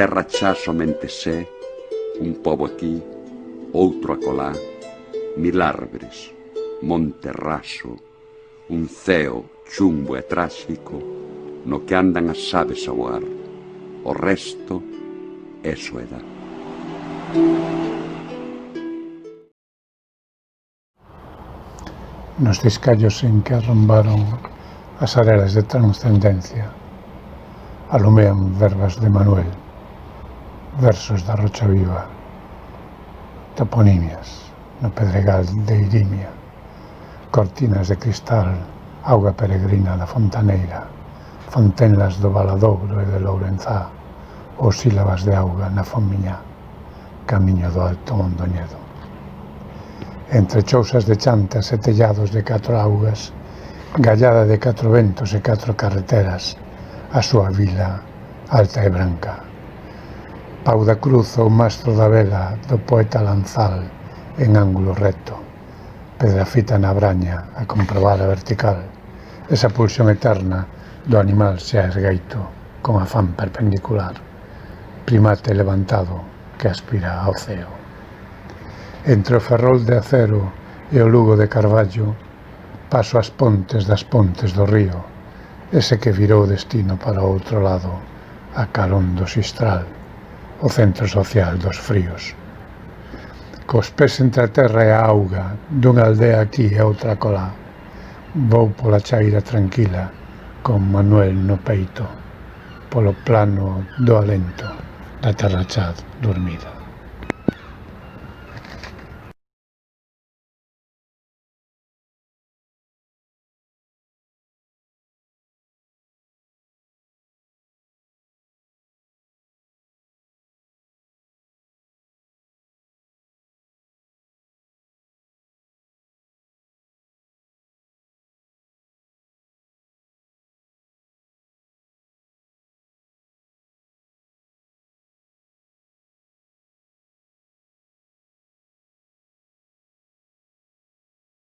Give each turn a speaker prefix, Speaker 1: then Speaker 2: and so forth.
Speaker 1: terra xa somente sé, un pobo aquí, outro acolá, mil árbores, monte raso, un ceo chumbo e tráxico no que andan as aves a voar. O resto é soedad.
Speaker 2: Nos ciscallos en que arrombaron as arelas de transcendencia alumean verbas de Manuel, versos da Rocha Viva, toponimias no Pedregal de Irimia, cortinas de cristal, auga peregrina da Fontaneira, fontenlas do Valadouro e de Lourenzá, ou sílabas de auga na Fomiñá, camiño do Alto Mondoñedo. Entre chousas de chantas e tellados de 4 augas, gallada de 4 ventos e 4 carreteras, a súa vila alta e branca. Pau da Cruz ou mastro da vela do poeta Lanzal en ángulo recto, pedrafita na braña a comprobar a vertical, esa pulsión eterna do animal xa ergueito con afán perpendicular, primate levantado que aspira ao ceo. Entre o ferrol de acero e o lugo de carballo, paso as pontes das pontes do río, ese que virou destino para o outro lado, a carón do Xistral, o centro social dos fríos. Cos pés entre a terra e a auga, dunha aldea aquí e outra colá, vou pola chaira tranquila, con Manuel no peito, polo plano do alento da terra xa dormida.